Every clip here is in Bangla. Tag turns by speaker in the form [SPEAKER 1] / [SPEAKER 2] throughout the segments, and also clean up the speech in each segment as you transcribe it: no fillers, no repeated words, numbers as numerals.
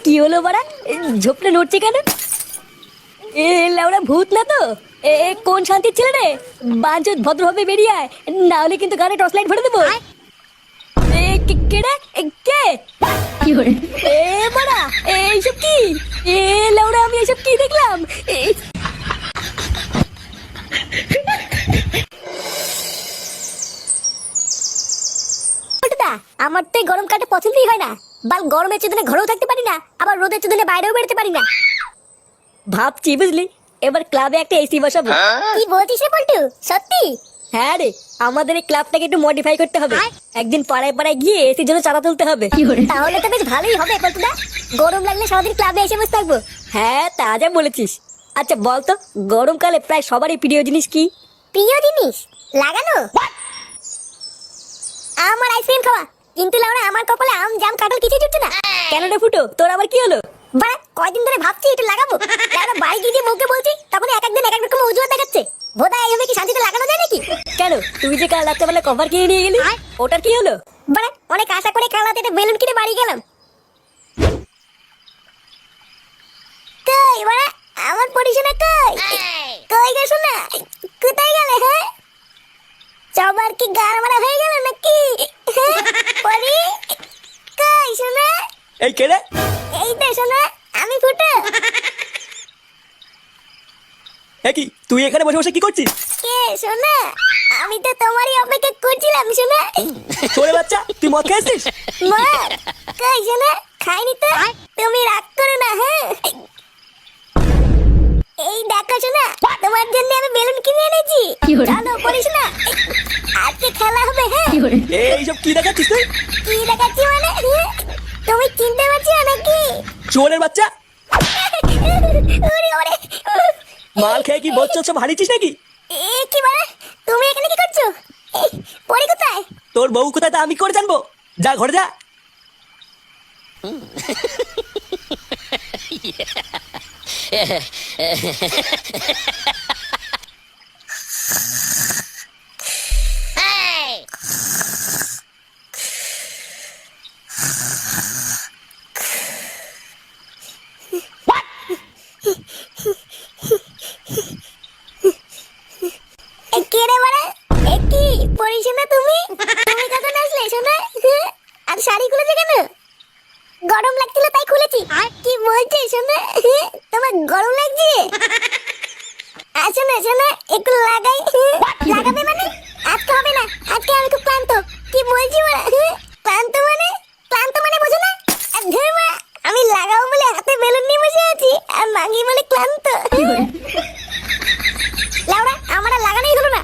[SPEAKER 1] কি হলো বাড়া? ঝোপটা নড়ছে কেন? এ লেওড়া ভূত না তো? কোন শান্তির ছেলে রে? বাঞ্চোত ভদ্রভাবে বেরিয়ে আয়, না হলে কিন্তু গানে টর্চ লাইট ভরে দেবো। কে রে? কে? কি হরে? বাড়া, এইসব কি? লেওড়া, আমি এইসব কি দেখলাম? আমার তো এই গরম কাটে পছন্দই হয় না। বাল গরমের চেতনে ঘরেও থাকতে পারি না, আবার রোদের চেতনে বাইরেও বেরোতে পারি না। ভাবছি বুঝলি, এবার ক্লাবে একটা এসি বসাবো। কি বলছিস রে পল্টু, সত্যি? হ্যাঁ রে, আমাদের এই ক্লাবটাকে একটু মডিফাই করতে হবে। একদিন পাড়ায় পাড়ায় গিয়ে এসির জন্য চাঁদা তুলতে হবে। তাহলে তো বেশ ভালোই হবে পল্টুদা, গরম লাগলে সারাদিন ক্লাবে এসে বসে থাকবো। হ্যাঁ, তা যা বলেছিস। আচ্ছা বলতো, গরমকালে প্রায় সবারই প্রিয় জিনিস কি? প্রিয় জিনিস লাগানো? আমার আইসক্রিম খাওয়া। কিন্তু লাউরা, আমার কপালে আম জাম কাঁঠাল কিছু জুটছে না। কেন রে ফুটো, তোর আবার কি হলো? বাড়া, কয়দিন ধরে ভাবছি এটা লাগাবো। লাউরা, বাড়ি গিয়ে মুখে বলছি, তখন এক একদিন এক এক রকম অজুহাত দেখাচ্ছে। বোধহয় এইভাবে কি শান্তিতে লাগানো যায় নাকি? কেন, তুই যে কাল রাত্রেবেলা কভার কিনে নিয়ে গেলি, ওটার কি হলো? বাড়া, অনেক আশা করে কাল রাতে একটা বেলুন কিনে বাড়ি গেলাম। কই বাড়া, আমার পরিশোনা কই? কই গো শোনা, কোথায় গেলে? হ্যাঁ, সবার কি গার মারা হয়ে গেল নাকি? পরি, কই শোনা?
[SPEAKER 2] এই কে রে?
[SPEAKER 1] এই তো শোনা, আমি ফুটো।
[SPEAKER 2] কি তুই এখানে বসে বসে কি করছিস?
[SPEAKER 1] কে শোনা? আমি তো তোমারই অপেক্ষা করছিলাম শোনা।
[SPEAKER 2] ছোড়ে বাচ্চা, তুই মদ খেয়েছিস?
[SPEAKER 1] মদ? কই শোনা, খাইনি তো। তুমি রাগ করো না। হ্যাঁ, এই দেখো শোনা, তোমার জন্য আমি বেলুন কিনে এনেছি। চলো পড়িস না, আজকে খেলা হবে। হ্যাঁ,
[SPEAKER 2] এইসব কি দেখাচ্ছিস তুই?
[SPEAKER 1] কি দেখাচ্ছি মানে? তুমি চিনতে পারছো নাকি?
[SPEAKER 2] চোরের বাচ্চা,
[SPEAKER 1] ওরে ওরে,
[SPEAKER 2] মাল খেয়ে কি বচ্চা সব হারিয়েছিস নাকি?
[SPEAKER 1] কি মানে? তুমি এখানে কি করছো? পরি কোথায়?
[SPEAKER 2] তোর বউ কোথায় তা আমি করে জানবো? যা ঘরে যা।
[SPEAKER 1] কে রে মানে? কি পরি শোনা, তুমি তুমি কখন আসলে শোনা? আর শাড়ি খুলেছে কেন? গরম লাগছিল তাই খুলেছি। কি বলছিস শোনা, তোমার গরম লাগছে? আসো না শোনা, একটু লাগাই। লাগাবে মানে? আজকে হবে না, আজকে আমি খুব ক্লান্ত। কি বলছি ওরা? ক্লান্ত মানে? ক্লান্ত মানে বোঝো না? ধুর মা, আমি লাগাবো বলে হাতে বেলুন নিয়ে বসে আছি, আর মাগি বলে ক্লান্ত। লাউড়া, আমার আর লাগানোই হলো না।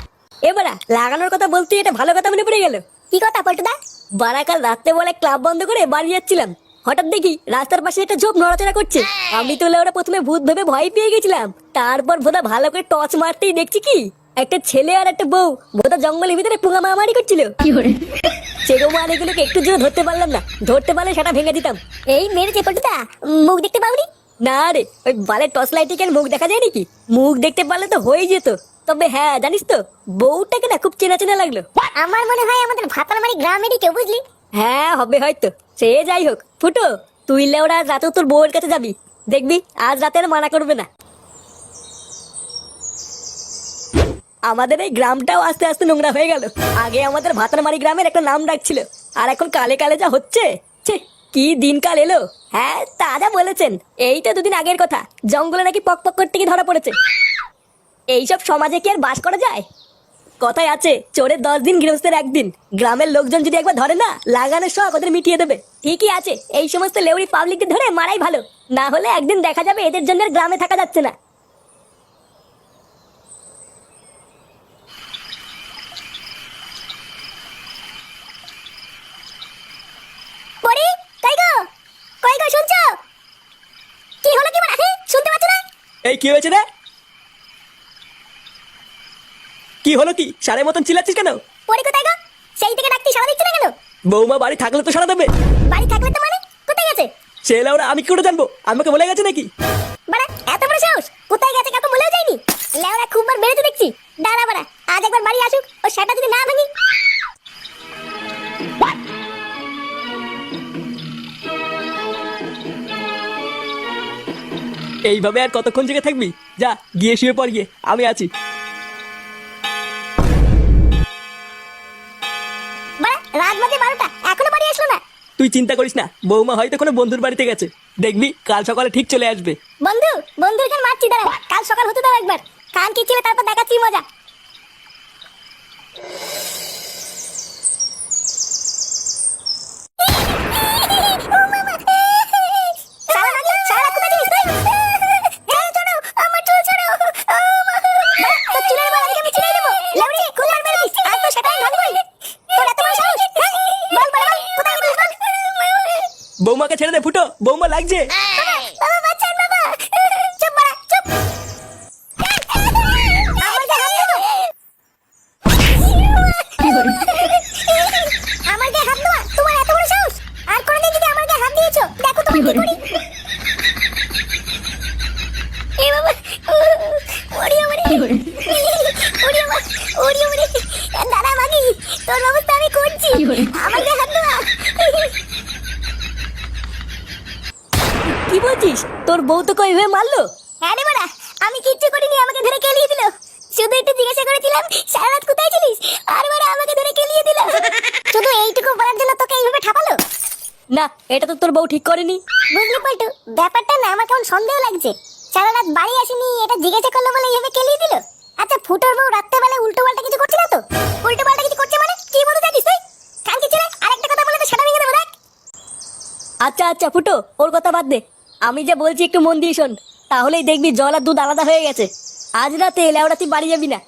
[SPEAKER 1] এবারা লাগানোর কথা বলতে এটা ভালো কথা মনে পড়ে গেল। কি কথা পল্টুদা? বারাকাল রাতে বলে ক্লাব বন্ধ করে বাড়ি যাচ্ছিলাম, হঠাৎ দেখি রাস্তার পাশে একটা ঝোপ নড়াচড়া করছে। আমি তো ওরা প্রথমে ভূত ভেবে ভয় পেয়ে গেছিলাম। তারপর ভোদা ভালো করে টর্চ মারতেই দেখছি কি একটা ছেলে আর একটা বউ ভোদা জঙ্গলের ভিতরে পুঙ্গা মারামারি করছিল। সেগো মানেগুলোকে একটু জোরে ধরতে পারলাম না, ধরতে পারলে সেটা ভেঙে দিতাম। এই মেরেছে পল্টুদা, মুখ দেখতে পাওনি? না রে, ওই বালের টর্চ লাইটে কেন মুখ দেখা যায় নাকি? মুখ দেখতে পারলে তো হয়ে যেত। তবে হ্যাঁ, জানিস তো, বউটাকে না খুব চেনা চেনা লাগলো। আমার মনে হয় আমাদের ভাতারমারি গ্রামেরই কেউ, বুঝলি? হ্যাঁ, হবে হয়তো। সে যাই হোক, ফুটো, তুই লেওড়া আজ রাতে তোর বউয়ের কাছে যাবি, দেখবি আজ রাতে আর মানা করবে না। আমাদের এই গ্রামটাও আস্তে আস্তে নোংরা হয়ে গেল। আগে আমাদের ভাতারমারি গ্রামের একটা নাম ডাক ছিল, আর এখন কালে কালে যা হচ্ছে, ছে, কি দিনকাল এলো। হ্যাঁ, তাজা বলেছেন। এই তো দুদিন আগের কথা, জঙ্গলে নাকি পক পক করতে গিয়ে ধরা পড়েছে। এইসব সমাজে কি আর বাস করা যায়? কথায় আছে, চোরের 10 দিন গৃহস্থের 1 দিন। গ্রামের লোকজন যদি একবার ধরে না, লাগানোর শখ ওদের মিটিয়ে দেবে। ঠিকই আছে, এই সমস্ত লেউরি পাবলিকদের ধরে মারাই ভালো, না হলে একদিন দেখা যাবে এদের জন্য আর গ্রামে থাকা যাচ্ছে না। পরি, কই গো? কই গো, শুনছো? কি হলো কি মানে? শুনতে পাচ্ছ না?
[SPEAKER 2] এই কি হয়েছে রে? কি হলো কি? সারের মতন চিল্লাচ্ছিস কেন?
[SPEAKER 1] পরি কোথায় গো? সেই থেকে ডাকতে সাড়া দিচ্ছে না কেন?
[SPEAKER 2] বৌমা বাড়ি থাকলে তো সারা দেবে।
[SPEAKER 1] বাড়ি থাকলে তো মানে? কোথায় গেছে?
[SPEAKER 2] ছেলে ওরা আমি কি করে জানবো? আমাকে বলে গেছে নাকি?
[SPEAKER 1] বাড়া, এত বড় সাহস! কোথায় গেছে কাউকে বলেও যায়নি। লেওরা খুব বার বেড়েছে দেখছি। দাঁড়া বাড়া, আজ একবার বাড়ি আসুক, ও সেটা যদি না ভাঙি।
[SPEAKER 2] এইভাবে আর কতক্ষণ জেগে থাকবি? যা গিয়ে শুয়ে পড় গিয়ে, আমি আছি।
[SPEAKER 1] বাড়া রাত বাজে 12টা, এখনো বাড়ি আসলো না।
[SPEAKER 2] তুই চিন্তা করিস না, বৌমা হয়তো কোনো বন্ধুর বাড়িতে গেছে, দেখবি কাল সকালে ঠিক চলে আসবে।
[SPEAKER 1] বন্ধুর গান মারছি, দাঁড়া কাল সকাল হতে দাও একবার। কান কি ছিল তারপর দেখাচ্ছি মজা।
[SPEAKER 2] বৌমাকে ছেড়ে দে ফুটো, বৌমা লাগছে।
[SPEAKER 1] আমার গায়ে হাত দেওয়া তোমার এত বড় সাহস! আর কোনদিন যদি আমার গায়ে হাত দিয়েছো, দেখো তোমার কি করি। এ বাবা, ওরে ওরে ওরে বাবা, ওরে ওরে। দাদা মাগি, তোর ব্যবস্থা আমি করছি। আমার গায়ে হাত দেওয়া। কি বলছিস? তোর বউ তো কই হয়ে মারলো? হ্যাঁ রে বাড়া, আমি কিচ্ছু করিনি, আমাকে ধরে কেলিয়ে দিল। শুধু একটু জিজ্ঞাসা করেছিলাম সারা রাত কোথায় ছিলিস, আর বাড়া আমাকে ধরে কেলিয়ে দিল। শুধু এইটুকু বলার জন্য তোকে এইভাবে ঠাপালো? না, এটা তো তোর বউ ঠিক করেনি। বুঝলি পল্টু, ব্যাপারটা না আমার কেমন সন্দেহ লাগছে। সারা রাত বাড়ি আসেনি, এটা জিজ্ঞাসা করলো বলে এইভাবে কেলিয়ে দিল। আচ্ছা, ফুটোর বউ রাত্রেবেলা উল্টো পাল্টা কিছু করছে না তো? উল্টো পাল্টা কিছু করছে মানে কি বলতে চাইছিস তুই? কানকি ছেলে, আরেকটা কথা বলে তো সেটা ভেঙে দেবো দেখ। আচ্ছা আচ্ছা ফুটো, ওর কথা বাদ দে। আমি যা বলছি একটু মন দিয়ে শোন, তাহলেই দেখবি জল আর দুধ আলাদা হয়ে গেছে। আজ রাতে লেওড়া তুই বাড়ি যাবি না।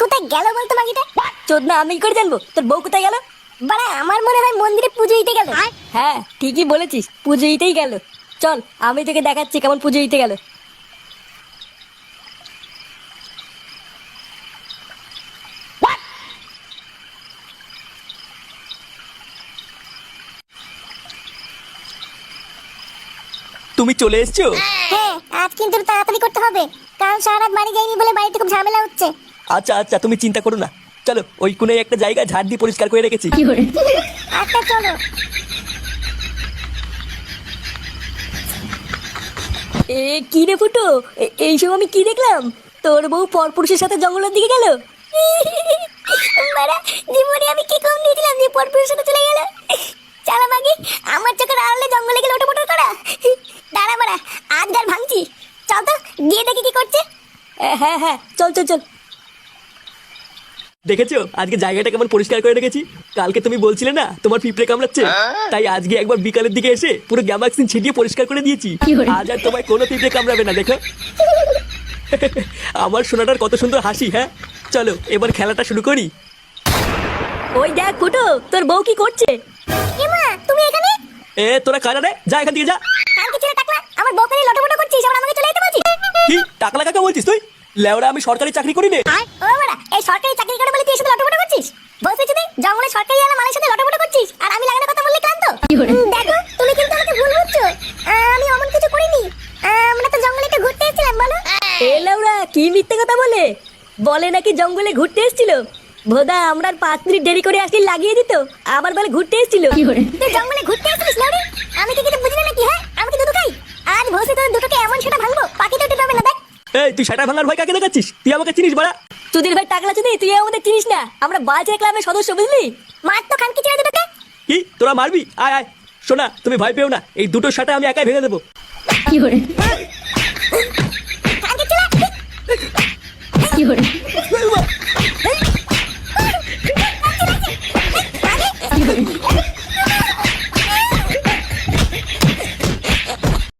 [SPEAKER 1] কোথায় গেল বলতো মাগিটা? চোদনা, আমি কি করে জানবো তোর বউ কোথায় গেল? বাড়া, আমার মনে হয় মন্দিরে পুজো দিতে গেল। হ্যাঁ ঠিকই বলেছিস, পুজো দিতেই গেল। চল আমি তোকে দেখাচ্ছি কেমন পুজো দিতে গেল।
[SPEAKER 2] তুমি চলে এসছো?
[SPEAKER 1] হ্যাঁ, আজ কিন্তু তাড়াতাড়ি করতে হবে, কারণ সারা রাত বাড়ি যাইনি বলে বাড়িতে খুব ঝামেলা হচ্ছে।
[SPEAKER 2] আচ্ছা আচ্ছা, তুমি চিন্তা করো না, চলো ওই কোণে একটা জায়গা ঝাড় দিয়ে পরিষ্কার করে রেখেছি।
[SPEAKER 1] আচ্ছা চলো। কি রে ফুটো, এইসব আমি কি দেখলাম? তোর বউ পরপুরুষের সাথে জঙ্গলের দিকে গেল। জীবনে আমি কি কম দিয়েছিলাম যে পরপুরুষের সাথে চলে গেল? চালা মাগি, আমার চোখের আড়ালে জঙ্গলে গেলে ওটা মোটর করা। দাঁড়া বাড়া, আজ গাল ভাঙছি। চল তো গিয়ে দেখি কি করছে। হ্যাঁ হ্যাঁ, চল চল চল।
[SPEAKER 2] দেখেছো আজকে জায়গাটা কেমন পরিষ্কার করে রেখেছি? কালকে তুমি বলছিলে না তোমার পিঁপড়ে কামড়াচ্ছে, তাই আজকে একবার বিকালের দিকে এসে পুরো গ্যামাক্সিন ছিটিয়ে পরিষ্কার করে দিয়েছি। আজ আর তোমায় কোনো পিঁপড়ে কামড়াবে না, দেখো। আমার সোনাটার কত সুন্দর হাসি। হ্যাঁ চলো এবার খেলাটা শুরু করি।
[SPEAKER 1] ওই দেখ ফুটো, তোর বউ কি করছে? এমা, তুমি এখানে?
[SPEAKER 2] তোরা কারা রে? যা এখান থেকে যা।
[SPEAKER 1] কালকে ছেলে টাকলা, আমার বউকে নিয়ে লটপট করছিস, আবার আমাকে চলে যেতে বলছিস?
[SPEAKER 2] কি টাকলা কাকা বলছিস তুই? লেওড়া, আমি সরকারি চাকরি করি নে।
[SPEAKER 1] ও বাড়া, এই সরকারি চাকরি করে বলে তুই এর সাথে লটপট করছিস? বলছিস তুই জঙ্গলে সরকারি আলা মালের সাথে লটপট করছিস, আর আমি লাগানোর কথা বললে ক্লান্ত? দেখো, তুমি কিন্তু আমাকে ভুল বুঝছো। আমি অমন কিছু করিনি। আমরা তো জঙ্গলে একটু ঘুরতে এসেছিলাম। বলো। এ লেওড়া, কি মিথ্যে কথা বলে? বলে নাকি জঙ্গলে ঘুরতে এসেছিল। ভোদা, আমরা 5 মিনিট দেরি করে আসলে লাগিয়ে দিত, আবার বলে ঘুরতে এসেছিল। তুই জঙ্গলে ঘুরতে এসেছিস লাউরি? আমি কি কিছু বুঝি না নাকি? হ্যাঁ, আমি কি দুধ খাই? আজ ভোসে তোর দুটোকে এমন সেটা ভাঙবো, পাখি তো উঠে যাবে না। দেখ,
[SPEAKER 2] এই তুই সেটা ভাঙার ভয় কাকে দেখাচ্ছিস? তুই আমাকে চিনিস বাড়া?
[SPEAKER 1] চুদির ভাই টাকলা চুদি, তুই আমাদের চিনিস না? আমরা বালচের ক্লাবের সদস্য, বুঝলি? মার তো খানকি ছেড়ে দুটোকে।
[SPEAKER 2] কি তোরা মারবি? আয় আয়। শোনা, তুমি ভয় পেও না, এই দুটো সাটা আমি একাই ভেঙে দেবো।
[SPEAKER 1] খানকি ছেলে।